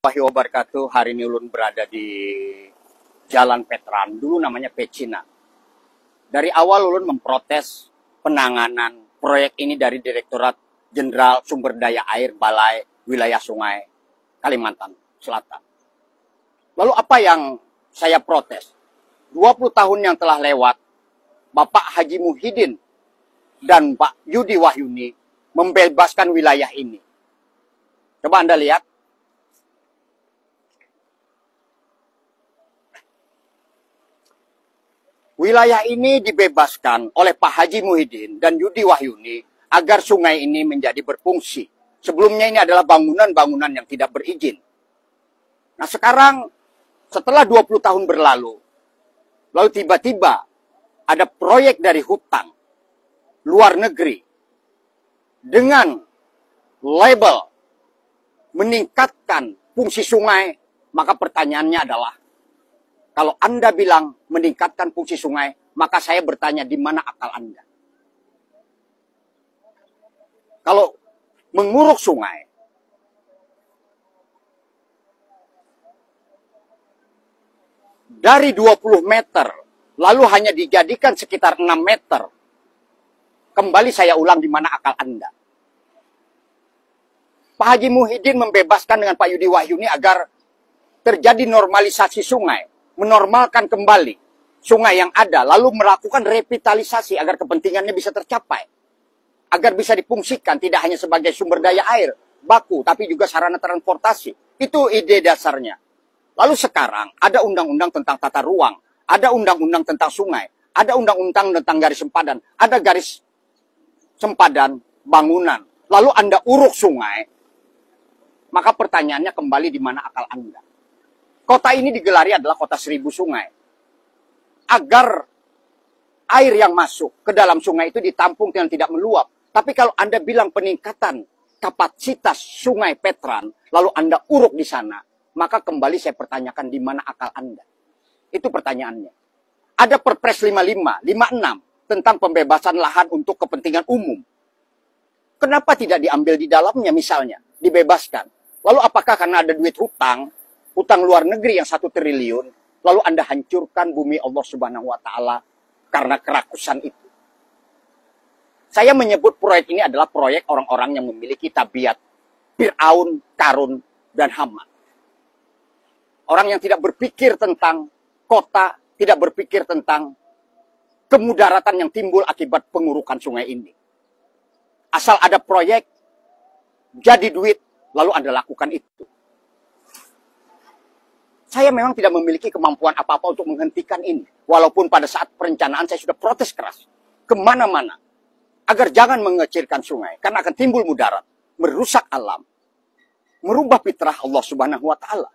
Warahmatullahi wabarakatuh. Hari ini ulun berada di Jalan Petran, dulu namanya Pecina. Dari awal ulun memprotes penanganan proyek ini dari Direktorat Jenderal Sumber Daya Air Balai Wilayah Sungai Kalimantan Selatan. Lalu apa yang saya protes? 20 tahun yang telah lewat, Bapak Haji Muhyiddin dan Pak Yudi Wahyuni membebaskan wilayah ini. Coba Anda lihat. Wilayah ini dibebaskan oleh Pak Haji Muhyiddin dan Yudi Wahyuni agar sungai ini menjadi berfungsi. Sebelumnya ini adalah bangunan-bangunan yang tidak berizin. Nah sekarang setelah 20 tahun berlalu, lalu tiba-tiba ada proyek dari hutang luar negeri dengan label meningkatkan fungsi sungai, maka pertanyaannya adalah, kalau Anda bilang meningkatkan fungsi sungai, maka saya bertanya di mana akal Anda? Kalau menguruk sungai, dari 20 meter, lalu hanya dijadikan sekitar 6 meter, kembali saya ulang di mana akal Anda? Pak Haji Muhyiddin membebaskan dengan Pak Yudi Wahyuni agar terjadi normalisasi sungai, menormalkan kembali sungai yang ada, lalu melakukan revitalisasi agar kepentingannya bisa tercapai. Agar bisa difungsikan, tidak hanya sebagai sumber daya air, baku, tapi juga sarana transportasi. Itu ide dasarnya. Lalu sekarang ada undang-undang tentang tata ruang, ada undang-undang tentang sungai, ada undang-undang tentang garis sempadan, ada garis sempadan bangunan. Lalu Anda uruk sungai, maka pertanyaannya kembali di mana akal Anda? Kota ini digelari adalah kota 1000 sungai. Agar air yang masuk ke dalam sungai itu ditampung dan tidak meluap. Tapi kalau Anda bilang peningkatan kapasitas sungai Petran, lalu Anda uruk di sana, maka kembali saya pertanyakan di mana akal Anda. Itu pertanyaannya. Ada Perpres 55, 56 tentang pembebasan lahan untuk kepentingan umum. Kenapa tidak diambil di dalamnya misalnya, dibebaskan? Lalu apakah karena ada duit hutang luar negeri yang 1 triliun, lalu Anda hancurkan bumi Allah Subhanahu wa Ta'ala karena kerakusan itu? Saya menyebut proyek ini adalah proyek orang-orang yang memiliki tabiat Fir'aun, Karun, dan Haman. Orang yang tidak berpikir tentang kota, tidak berpikir tentang kemudaratan yang timbul akibat pengurukan sungai ini. Asal ada proyek, jadi duit, lalu Anda lakukan itu. Saya memang tidak memiliki kemampuan apa-apa untuk menghentikan ini. Walaupun pada saat perencanaan saya sudah protes keras. Kemana-mana. Agar jangan mengecilkan sungai. Karena akan timbul mudarat. Merusak alam. Merubah fitrah Allah Subhanahu wa Ta'ala.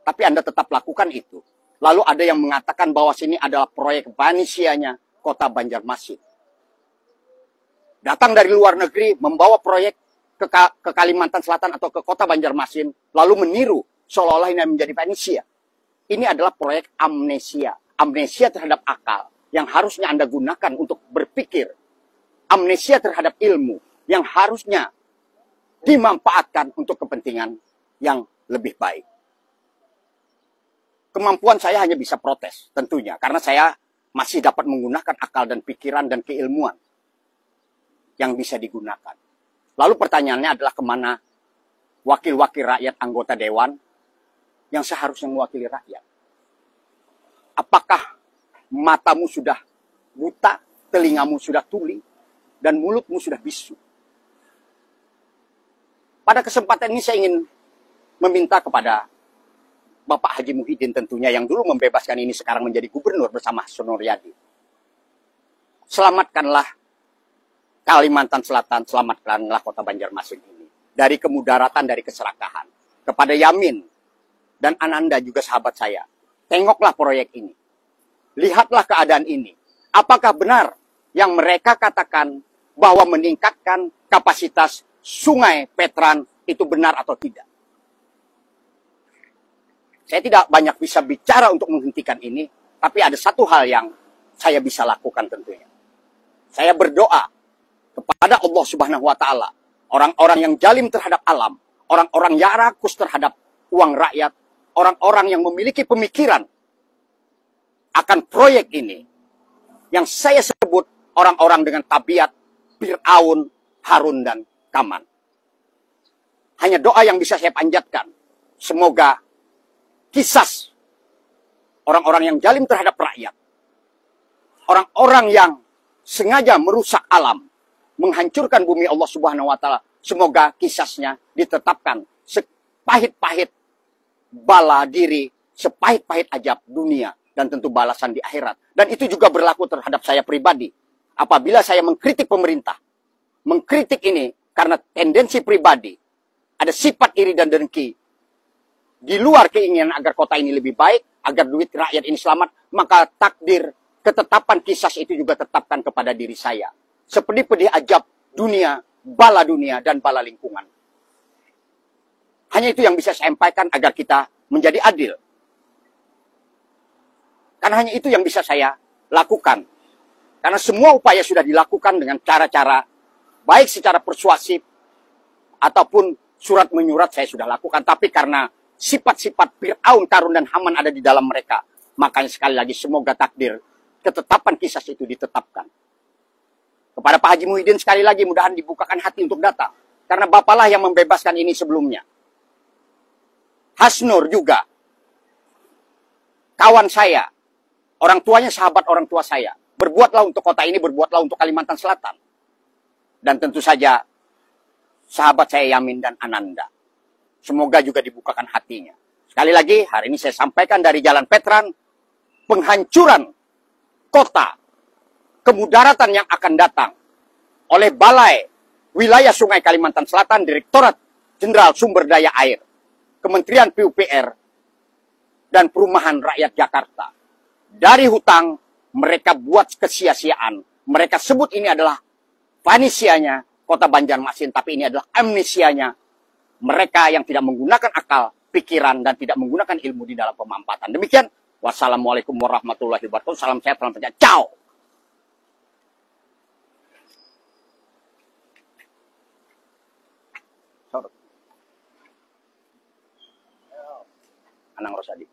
Tapi Anda tetap lakukan itu. Lalu ada yang mengatakan bahwa sini adalah proyek Banisianya Kota Banjarmasin. Datang dari luar negeri, membawa proyek ke Kalimantan Selatan atau ke Kota Banjarmasin. Lalu meniru seolah-olah ini menjadi Venesia. Ini adalah proyek amnesia. Amnesia terhadap akal yang harusnya Anda gunakan untuk berpikir. Amnesia terhadap ilmu yang harusnya dimanfaatkan untuk kepentingan yang lebih baik. Kemampuan saya hanya bisa protes tentunya. Karena saya masih dapat menggunakan akal dan pikiran dan keilmuan yang bisa digunakan. Lalu pertanyaannya adalah kemana wakil-wakil rakyat anggota dewan yang seharusnya mewakili rakyat? Apakah matamu sudah buta, telingamu sudah tuli, dan mulutmu sudah bisu? Pada kesempatan ini saya ingin meminta kepada Bapak Haji Muhyiddin tentunya yang dulu membebaskan ini sekarang menjadi gubernur bersama Hasan Nuryadi. Selamatkanlah Kalimantan Selatan, selamatkanlah Kota Banjarmasin ini. Dari kemudaratan, dari keserakahan. Kepada Yamin dan Ananda juga sahabat saya. Tengoklah proyek ini. Lihatlah keadaan ini. Apakah benar yang mereka katakan bahwa meningkatkan kapasitas sungai Petran itu benar atau tidak? Saya tidak banyak bisa bicara untuk menghentikan ini. Tapi ada satu hal yang saya bisa lakukan tentunya. Saya berdoa kepada Allah Subhanahu wa Ta'ala. Orang-orang yang jalim terhadap alam. Orang-orang yang rakus terhadap uang rakyat, orang-orang yang memiliki pemikiran akan proyek ini, yang saya sebut orang-orang dengan tabiat Fir'aun, Harun, dan Kaman. Hanya doa yang bisa saya panjatkan. Semoga kisah orang-orang yang zalim terhadap rakyat, orang-orang yang sengaja merusak alam, menghancurkan bumi Allah Subhanahu wa Ta'ala, semoga kisahnya ditetapkan sepahit-pahit bala diri, sepahit-pahit ajab dunia, dan tentu balasan di akhirat. Dan itu juga berlaku terhadap saya pribadi. Apabila saya mengkritik pemerintah, mengkritik ini karena tendensi pribadi, ada sifat iri dan dengki, di luar keinginan agar kota ini lebih baik, agar duit rakyat ini selamat, maka takdir ketetapan kisah itu juga tetapkan kepada diri saya. Sepedih-pedih ajab dunia, bala dunia, dan bala lingkungan. Hanya itu yang bisa saya sampaikan agar kita menjadi adil. Karena hanya itu yang bisa saya lakukan. Karena semua upaya sudah dilakukan dengan cara-cara, baik secara persuasif, ataupun surat menyurat saya sudah lakukan. Tapi karena sifat-sifat Fir'aun, Karun, dan Haman ada di dalam mereka, makanya sekali lagi semoga takdir ketetapan kisah itu ditetapkan. Kepada Pak Haji Muhyiddin sekali lagi mudahan dibukakan hati untuk datang. Karena Bapaklah yang membebaskan ini sebelumnya. Hasnur juga, kawan saya, orang tuanya sahabat orang tua saya. Berbuatlah untuk kota ini, berbuatlah untuk Kalimantan Selatan. Dan tentu saja sahabat saya Yamin dan Ananda. Semoga juga dibukakan hatinya. Sekali lagi, hari ini saya sampaikan dari Jalan Petran, penghancuran kota, kemudaratan yang akan datang oleh Balai Wilayah Sungai Kalimantan Selatan, Direktorat Jenderal Sumber Daya Air, Kementerian PUPR, dan Perumahan Rakyat Jakarta. Dari hutang, mereka buat kesia-siaan. Mereka sebut ini adalah vanisianya kota Banjarmasin, tapi ini adalah amnesianya mereka yang tidak menggunakan akal, pikiran, dan tidak menggunakan ilmu di dalam pemampatan. Demikian, wassalamualaikum warahmatullahi wabarakatuh. Salam sehat, salam sejahtera. Ciao. Anang Rosadi.